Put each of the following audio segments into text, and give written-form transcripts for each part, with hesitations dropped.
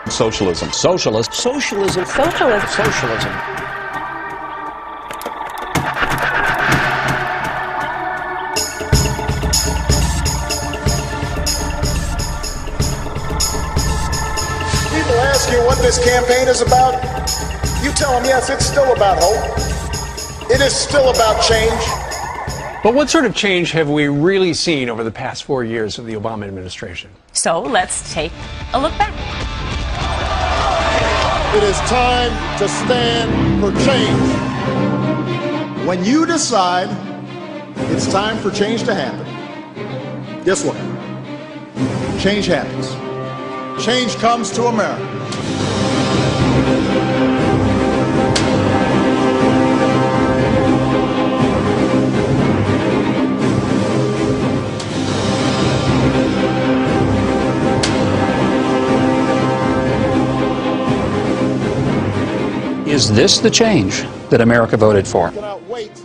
Socialism. Socialist. Socialism. Socialism. Socialism. People ask you what this campaign is about. You tell them, yes, it's still about hope. It is still about change. But what sort of change have we really seen over the past 4 years of the Obama administration? So let's take a look back. It is time to stand for change. When you decide it's time for change to happen, guess what? Change happens. Change comes to America. Is this the change that America voted for? We cannot wait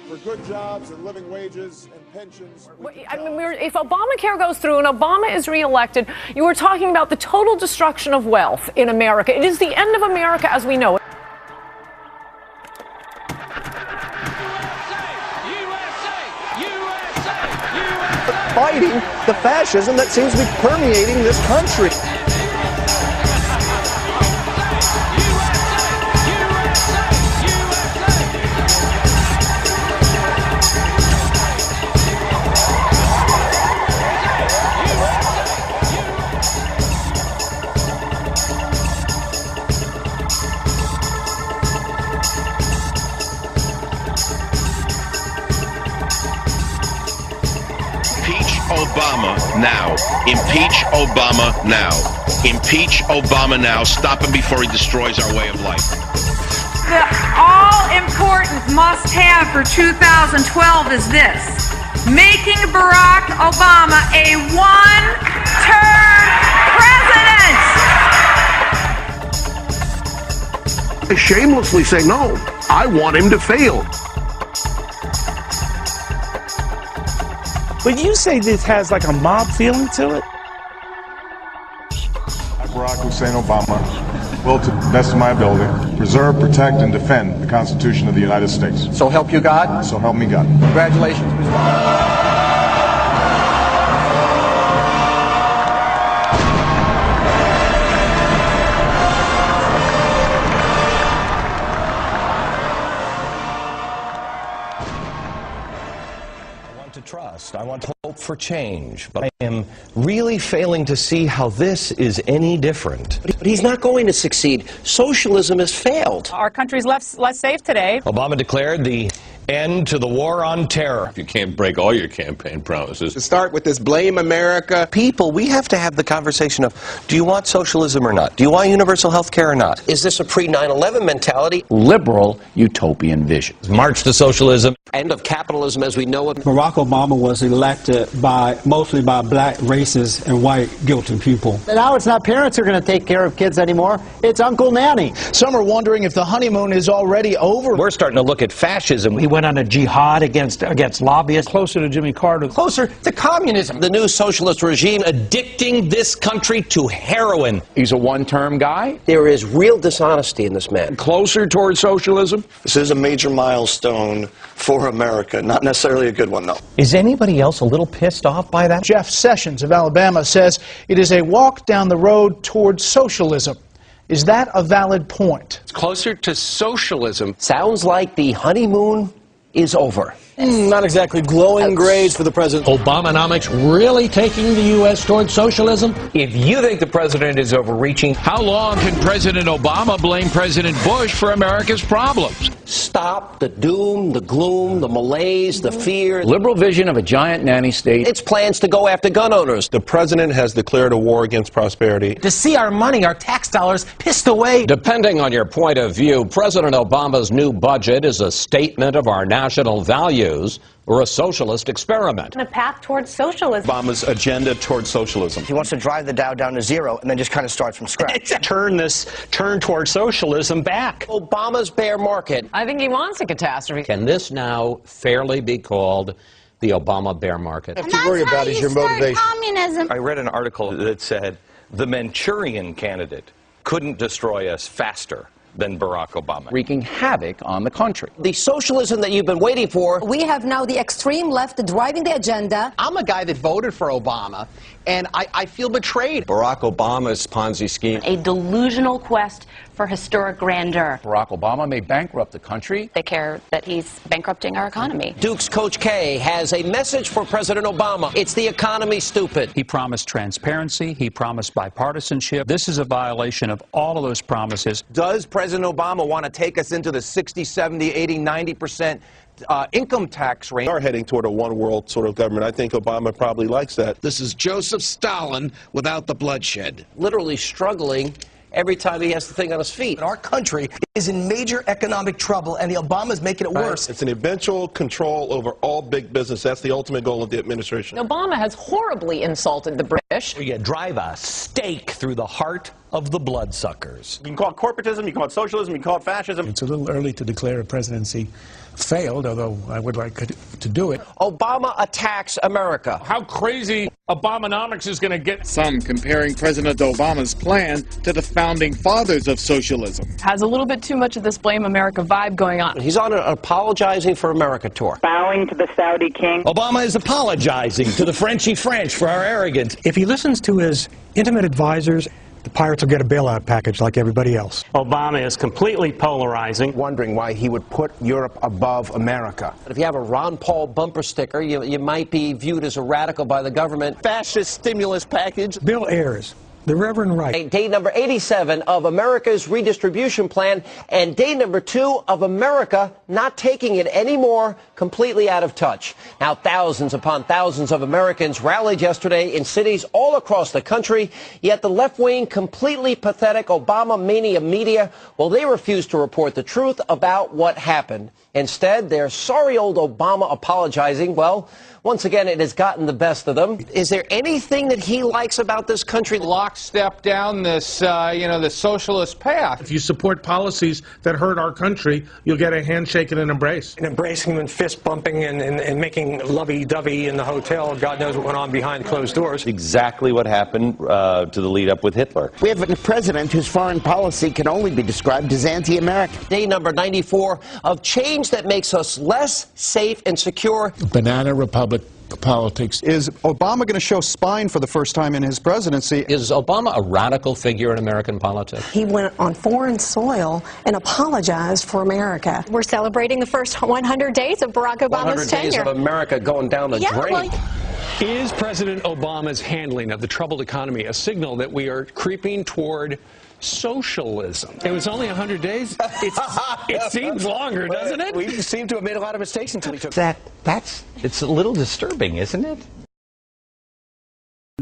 for good jobs and living wages and pensions. I mean, if Obamacare goes through and Obama is reelected, you are talking about the total destruction of wealth in America. It is the end of America as we know it. Fighting the fascism that seems to be permeating this country. Obama now. Impeach Obama now. Impeach Obama now. Stop him before he destroys our way of life. The all-important must-have for 2012 is this: making Barack Obama a one-term president. I shamelessly say no. I want him to fail. But you say this has like a mob feeling to it? I, Barack Hussein Obama, will, to the best of my ability, preserve, protect, and defend the Constitution of the United States. So help you God? So help me God. Congratulations, Mr. Trust. I want hope for change, but I am really failing to see how this is any different. But he's not going to succeed. Socialism has failed. Our country's less safe today. Obama declared the end to the war on terror. You can't break all your campaign promises. To start with this blame America. People, we have to have the conversation of, do you want socialism or not? Do you want universal health care or not? Is this a pre-9/11 mentality? Liberal utopian vision. March to socialism. End of capitalism as we know it. Barack Obama was elected mostly by black, racist, and white guilty people. Now it's not parents who are going to take care of kids anymore. It's Uncle Nanny. Some are wondering if the honeymoon is already over. We're starting to look at fascism. He went on a jihad against lobbyists. Closer to Jimmy Carter. Closer to communism. The new socialist regime Addicting this country to heroin. He's a one-term guy. There is real dishonesty in this man. Closer toward socialism. This is a major milestone for America. Not necessarily a good one, though. Is anybody else a little pissed off by that? Jeff Sessions of Alabama says it is a walk down the road towards socialism. Is that a valid point? It's closer to socialism. Sounds like the honeymoon is over. Not exactly glowing grades for the president. Obamanomics really taking the U.S. towards socialism? If you think the president is overreaching, how long can President Obama blame President Bush for America's problems? Stop the doom, the gloom, the malaise, the fear. Liberal vision of a giant nanny state. Its plans to go after gun owners. The president has declared a war against prosperity. To see our money, our tax dollars, pissed away. Depending on your point of view, President Obama's new budget is a statement of our national values or a socialist experiment. A path towards socialism. Obama's agenda towards socialism. He wants to drive the Dow down to zero and then just kind of start from scratch. Turn towards socialism back. Obama's bear market. I think he wants a catastrophe. Can this now fairly be called the Obama bear market? What you worry about is your motivation. Communism. I read an article that said the Manchurian candidate couldn't destroy us faster than Barack Obama. Wreaking havoc on the country. The socialism that you've been waiting for. We have now the extreme left driving the agenda. I'm a guy that voted for Obama, and I feel betrayed. Barack Obama's Ponzi scheme. A delusional quest for historic grandeur. Barack Obama may bankrupt the country. They care that he's bankrupting our economy. Duke's Coach K has a message for President Obama. It's the economy, stupid. He promised transparency. He promised bipartisanship. This is a violation of all of those promises. Does President Obama want to take us into the 60, 70, 80, 90% income tax range? We are heading toward a one-world sort of government. I think Obama probably likes that. This is Joseph Stalin without the bloodshed. Literally struggling every time he has the thing on his feet. Our country is in major economic trouble, and the Obama's making it worse. It's an eventual control over all big business. That's the ultimate goal of the administration. Obama has horribly insulted the British. You drive a stake through the heart of the bloodsuckers. You can call it corporatism, you can call it socialism, you can call it fascism. It's a little early to declare a presidency failed, although I would like to do it. Obama attacks America. How crazy Obamonomics is going to get. Some comparing President Obama's plan to the founding fathers of socialism. Has a little bit too much of this blame America vibe going on. He's on an apologizing for America tour. Bowing to the Saudi king. Obama is apologizing to the Frenchy French for our arrogance. If he listens to his intimate advisors, the pirates will get a bailout package like everybody else. Obama is completely polarizing. Wondering why he would put Europe above America. If you have a Ron Paul bumper sticker, you might be viewed as a radical by the government. Fascist stimulus package. Bill Ayers, the Reverend Wright. Day number 87 of America's redistribution plan, and day number 2 of America not taking it anymore, completely out of touch. Now, thousands upon thousands of Americans rallied yesterday in cities all across the country, yet the left-wing, completely pathetic Obama mania media, well, they refuse to report the truth about what happened. Instead, they're sorry old Obama apologizing. Well, once again, it has gotten the best of them. Is there anything that he likes about this country? Lockstep down this, the socialist path. If you support policies that hurt our country, you'll get a handshake and an embrace. And embracing and fist bumping and making lovey-dovey in the hotel. God knows what went on behind closed doors. Exactly what happened to the lead-up with Hitler. We have a president whose foreign policy can only be described as anti-American. Day number 94 of change that makes us less safe and secure. Banana Republic politics. Is Obama going to show spine for the first time in his presidency? Is Obama a radical figure in American politics? He went on foreign soil and apologized for America. We're celebrating the first 100 days of Barack Obama's 100 days tenure. of America going down the drain. Is President Obama's handling of the troubled economy a signal that we are creeping toward socialism? It was only 100 days. It seems longer, doesn't it? We seem to have made a lot of mistakes until we took It's a little disturbing, isn't it?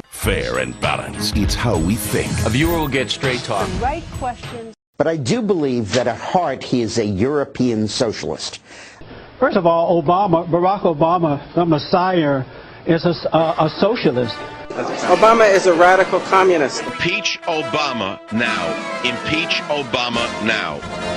Fair and balanced. It's how we think. A viewer will get straight talk. Right questions. But I do believe that at heart he is a European socialist. First of all, Barack Obama, the Messiah, is a socialist. Obama is a radical communist. Impeach Obama now. Impeach Obama now.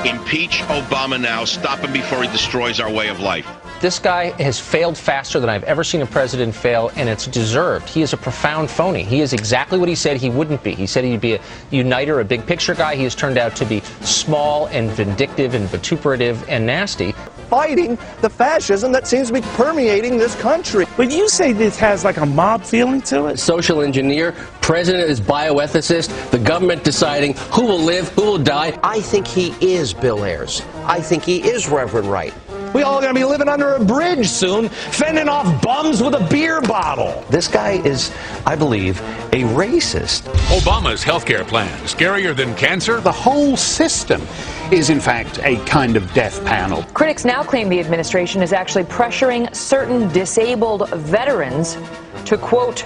Impeach Obama now. Stop him before he destroys our way of life. This guy has failed faster than I've ever seen a president fail, and it's deserved. He is a profound phony. He is exactly what he said he wouldn't be. He said he'd be a uniter, a big picture guy. He has turned out to be small and vindictive and vituperative and nasty. Fighting the fascism that seems to be permeating this country. But you say this has like a mob feeling to it? Social engineer, president is bioethicist, the government deciding who will live, who will die. I think he is Bill Ayers. I think he is Reverend Wright. We all going to be living under a bridge soon, fending off bums with a beer bottle. This guy is, I believe, a racist. Obama's healthcare plan, scarier than cancer? The whole system is, in fact, a kind of death panel. Critics now claim the administration is actually pressuring certain disabled veterans to, quote,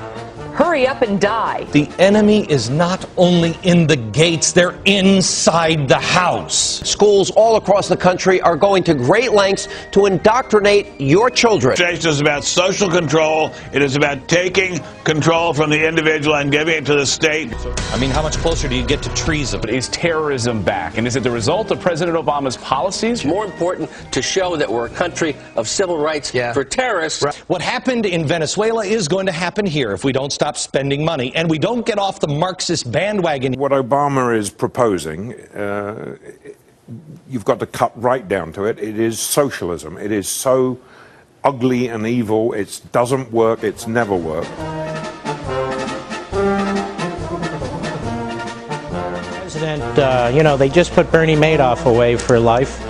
hurry up and die. The enemy is not only in the gates, they're inside the house. Schools all across the country are going to great lengths to indoctrinate your children. It is about social control. It is about taking control from the individual and giving it to the state. I mean, how much closer do you get to treason? But is terrorism back? And is it the result of President Obama's policies? More important to show that we're a country of civil rights for terrorists. What happened in Venezuela is going to happen here if we don't stop stop spending money, and we don't get off the Marxist bandwagon. What Obama is proposing, you've got to cut right down to it. It is socialism. It is so ugly and evil. It doesn't work. It's never worked. President, they just put Bernie Madoff away for life.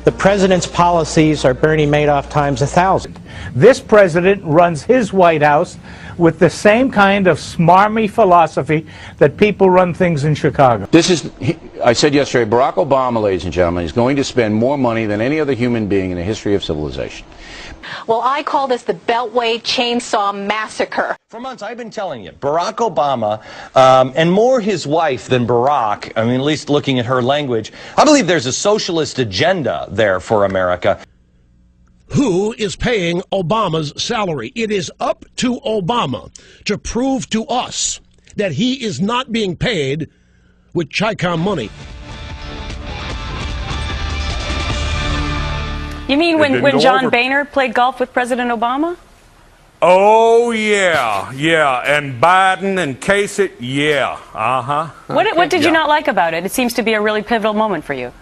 The president's policies are Bernie Madoff times 1,000. This president runs his White House with the same kind of smarmy philosophy that people run things in Chicago. I said yesterday, Barack Obama, ladies and gentlemen, is going to spend more money than any other human being in the history of civilization. Well, I call this the Beltway Chainsaw Massacre. For months, I've been telling you, Barack Obama, and more his wife than Barack, I mean, at least looking at her language, I believe there's a socialist agenda there for America. Who is paying Obama's salary? It is up to Obama to prove to us that he is not being paid with Chi-Com money. You mean when John Boehner played golf with President Obama? Oh, yeah, and Biden and Kasich, yeah, What did you not like about it? It seems to be a really pivotal moment for you.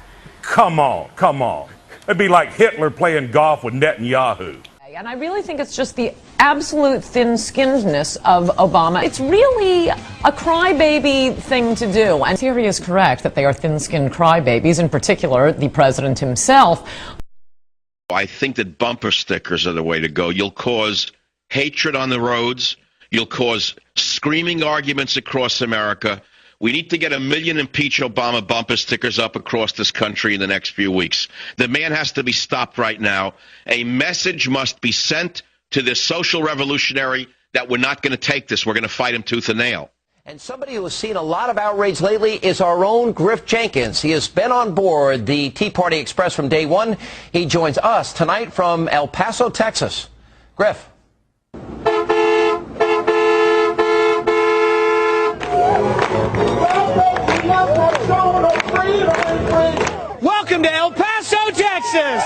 Come on. It'd be like Hitler playing golf with Netanyahu. And I really think it's just the absolute thin-skinnedness of Obama. It's really a crybaby thing to do. And theory is correct that they are thin-skinned crybabies, in particular the president himself. I think that bumper stickers are the way to go. You'll cause hatred on the roads. You'll cause screaming arguments across America. We need to get 1 million Impeach Obama bumper stickers up across this country in the next few weeks. The man has to be stopped right now. A message must be sent to this social revolutionary that we're not going to take this. We're going to fight him tooth and nail. And somebody who has seen a lot of outrage lately is our own Griff Jenkins. He has been on board the Tea Party Express from day one. He joins us tonight from El Paso, Texas. Griff. Welcome to El Paso, Texas.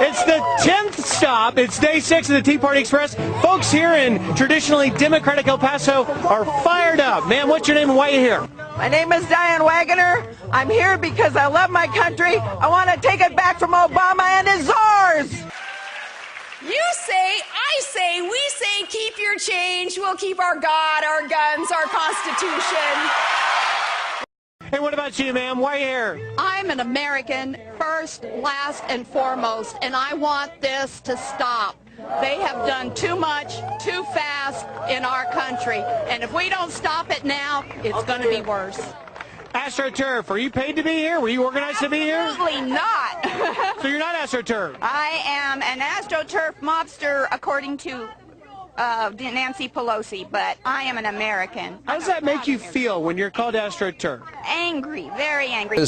It's the 10th stop. It's day 6 of the Tea Party Express. Folks here in traditionally Democratic El Paso are fired up. Ma'am, what's your name and why are you here? My name is Diane Wagoner. I'm here because I love my country. I want to take it back from Obama and his czars. You say, I say, we say, keep your change. We'll keep our God, our guns, our Constitution. Hey, what about you, ma'am? Why are you here? I'm an American first, last, and foremost, and I want this to stop. They have done too much, too fast in our country, and if we don't stop it now, it's going to be worse. AstroTurf, are you paid to be here? Were you organized to be here? Absolutely not. So you're not AstroTurf? I am an AstroTurf mobster, according to Nancy Pelosi, but I am an American. How does that make you feel when you're called AstroTurf? Angry, very angry.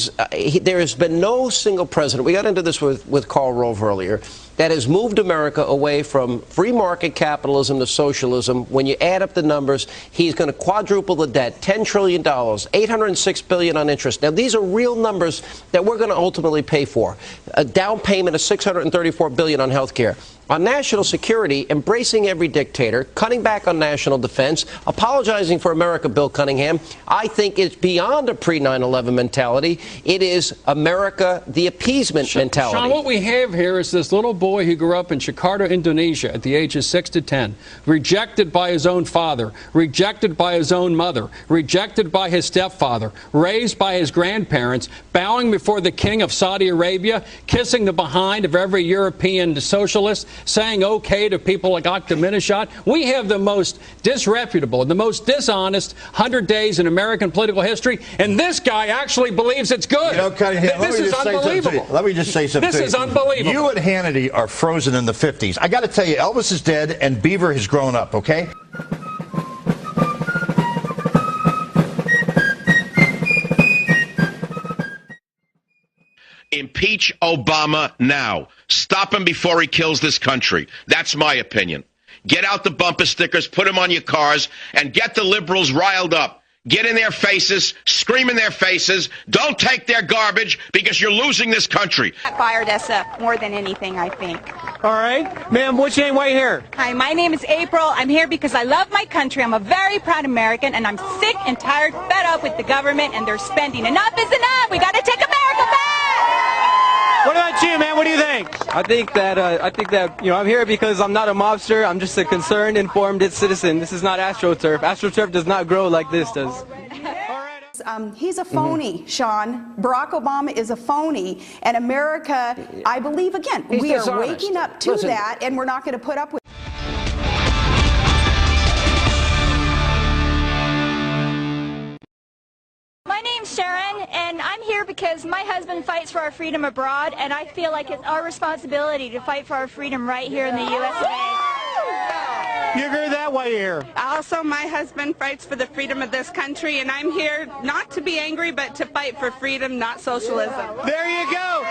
There has been no single president, we got into this with Karl Rove earlier, that has moved America away from free market capitalism to socialism. When you add up the numbers, he's going to quadruple the debt, $10 trillion, $806 billion on interest. Now, these are real numbers that we're going to ultimately pay for. A down payment of $634 billion on health care. On national security, embracing every dictator, cutting back on national defense, apologizing for America, Bill Cunningham. I think it's beyond a pre-9/11 mentality. It is America, the appeasement mentality. Sean, what we have here is this little boy who grew up in Jakarta, Indonesia at the age of 6 to 10, rejected by his own father, rejected by his own mother, rejected by his stepfather, raised by his grandparents, bowing before the king of Saudi Arabia, kissing the behind of every European socialist, saying okay to people like Ahmadinejad. We have the most disreputable and the most dishonest 100 days in American political history, and this guy actually believes it's good. This is unbelievable. Let me just say something. This is unbelievable. You and Hannity are frozen in the 50s. I got to tell you, Elvis is dead and Beaver has grown up, okay? Impeach Obama now. Stop him before he kills this country. That's my opinion. Get out the bumper stickers, put them on your cars, and get the liberals riled up. Get in their faces, scream in their faces. Don't take their garbage because you're losing this country. That fired us up more than anything, I think. All right. Ma'am, what's your name? Why are you here? Hi, my name is April. I'm here because I love my country. I'm a very proud American, and I'm sick and tired, fed up with the government and their spending. Enough is enough. We got to take America back. What about you, man? What do you think? I think that I'm here because I'm not a mobster. I'm just a concerned, informed citizen. This is not AstroTurf. AstroTurf does not grow like this does. He's a phony, Sean. Barack Obama is a phony, and America, I believe, again, we are waking up to that, and we're not going to put up with. My name's Sharon, and I'm here because my husband fights for our freedom abroad, and I feel like it's our responsibility to fight for our freedom right here in the U.S. of A. You agree with that? Why are you here? Also, my husband fights for the freedom of this country, and I'm here not to be angry, but to fight for freedom, not socialism. There you go.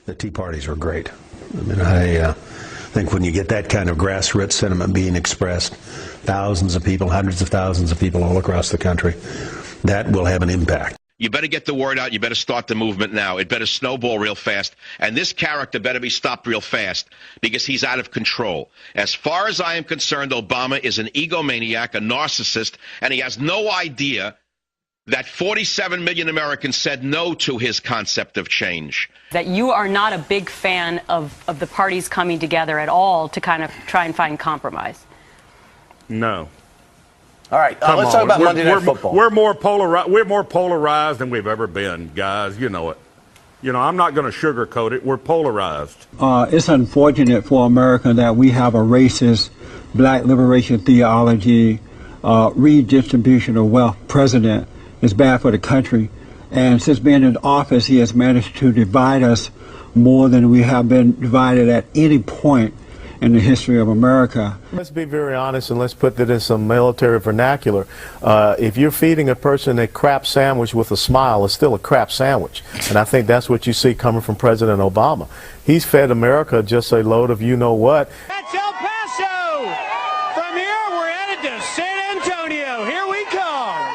The Tea Parties are great. I mean, I think when you get that kind of grassroots sentiment being expressed, thousands of people, hundreds of thousands of people all across the country, that will have an impact. You better get the word out. You better start the movement now. It better snowball real fast. And this character better be stopped real fast because he's out of control. As far as I am concerned, Obama is an egomaniac, a narcissist, and he has no idea that 47 million Americans said no to his concept of change. That you are not a big fan of the parties coming together at all to kind of try and find compromise. No. All right, let's talk about Monday Night Football. We're more polarized than we've ever been, guys. You know it. You know, I'm not going to sugarcoat it. We're polarized. It's unfortunate for America that we have a racist, black liberation theology, redistribution of wealth president. It's bad for the country. And since being in office, he has managed to divide us more than we have been divided at any point in the history of America. Let's be very honest and let's put that in some military vernacular. If you're feeding a person a crap sandwich with a smile, it's still a crap sandwich. And I think that's what you see coming from President Obama. He's fed America just a load of you-know-what. That's El Paso. From here, we're headed to San Antonio. Here we come.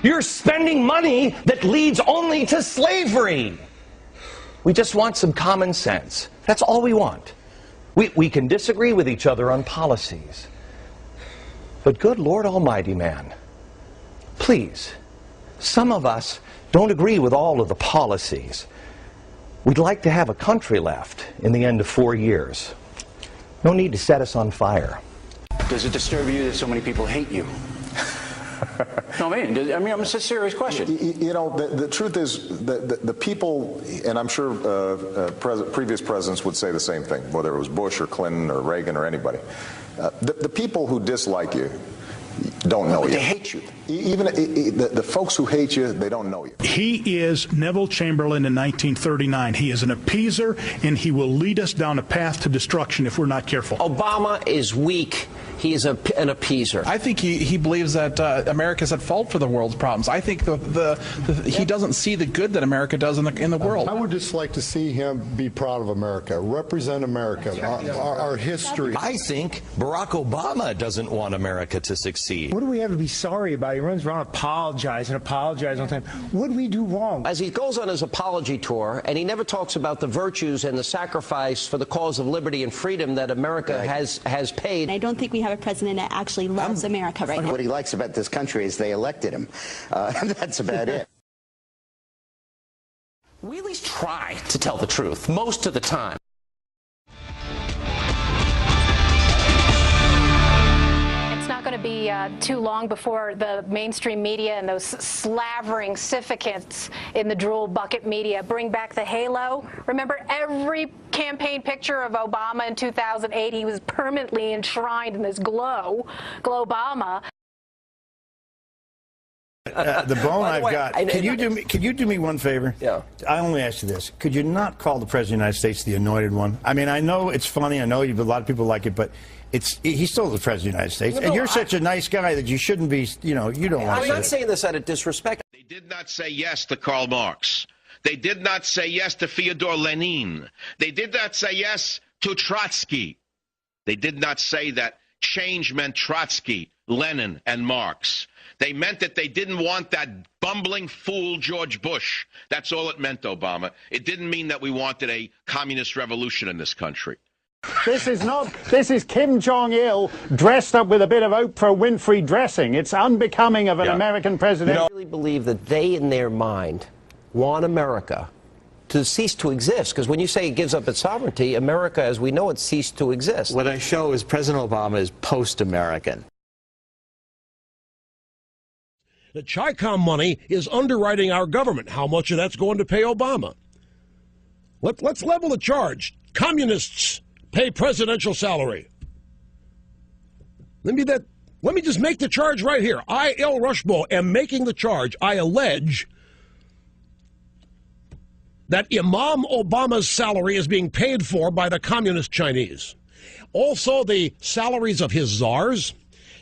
You're spending money that leads only to slavery. We just want some common sense. That's all we want. We can disagree with each other on policies. But good Lord Almighty, man, please, some of us don't agree with all of the policies. We'd like to have a country left in the end of 4 years. No need to set us on fire. Does it disturb you that so many people hate you? No, it's a serious question. You know, the truth is that the people, and I'm sure previous presidents would say the same thing, whether it was Bush or Clinton or Reagan or anybody. The people who dislike you don't know you. They hate you. Even the folks who hate you, they don't know you. He is Neville Chamberlain in 1939. He is an appeaser, and he will lead us down a path to destruction if we're not careful. Obama is weak. He is an appeaser. I think he believes that America's at fault for the world's problems. I think he doesn't see the good that America does in the world. I would just like to see him be proud of America, represent America, our history. I think Barack Obama doesn't want America to succeed. What do we have to be sorry about? He runs around apologizing all the time. What do we do wrong? As he goes on his apology tour, and he never talks about the virtues and the sacrifice for the cause of liberty and freedom that America has paid. I don't think we have a president that actually loves America right now. What he likes about this country is they elected him. That's about it. We at least try to tell the truth most of the time. It's not going to be too long before the mainstream media and those slavering sycophants in the drool bucket media bring back the halo. Remember every campaign picture of Obama in 2008, he was permanently enshrined in this Glow-Obama. The bone I've got. Can you do me one favor? Yeah. I only ask you this. Could you not call the President of the United States the anointed one? I mean, I know it's funny. I know a lot of people like it, but he's still the President of the United States. And you're such a nice guy that you shouldn't be, you don't want to say I'm not saying this out of disrespect. They did not say yes to Karl Marx. They did not say yes to Fyodor Lenin. They did not say yes to Trotsky. They did not say that change meant Trotsky, Lenin, and Marx. They meant that they didn't want that bumbling fool George Bush. That's all it meant, Obama. It didn't mean that we wanted a communist revolution in this country. This is Kim Jong-il dressed up with a bit of Oprah Winfrey dressing. It's unbecoming of an American president. I really believe that they, in their mind, want America to cease to exist. Because when you say it gives up its sovereignty, America, as we know it, ceased to exist. What I show is President Obama is post-American. The Chi-Com money is underwriting our government. How much of that's going to pay Obama? Let's level the charge. Communists pay presidential salary. Let me just make the charge right here. I, L. Rushmo, am making the charge. I allege that Imam Obama's salary is being paid for by the communist Chinese. Also, the salaries of his czars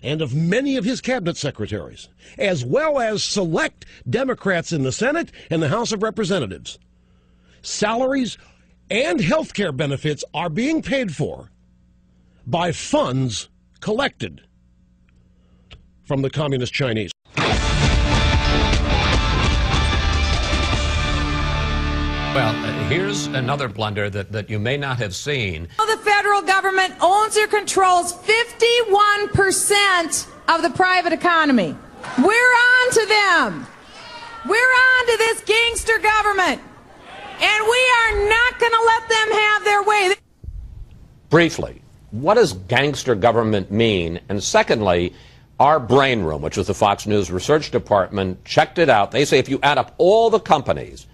and of many of his cabinet secretaries, as well as select Democrats in the Senate and the House of Representatives. Salaries and health care benefits are being paid for by funds collected from the communist Chinese. Well, here's another blunder that you may not have seen. The federal government owns or controls 51% of the private economy. We're on to them. We're on to this gangster government. And we are not going to let them have their way. Briefly, what does gangster government mean? And secondly, our brain room, which was the Fox News research department, checked it out. They say if you add up all the companies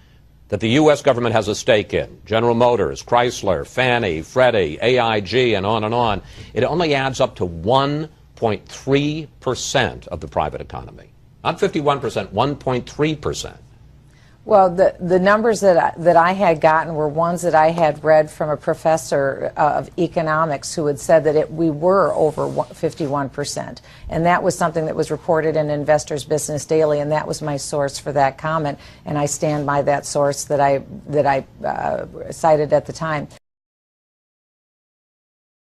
that the U.S. government has a stake in, General Motors, Chrysler, Fannie, Freddie, AIG, and on, it only adds up to 1.3% of the private economy. Not 51%, 1.3%. Well, the numbers that I had gotten were ones that I had read from a professor of economics who had said that we were over 51%. And that was something that was reported in Investors Business Daily, and that was my source for that comment. And I stand by that source that I cited at the time.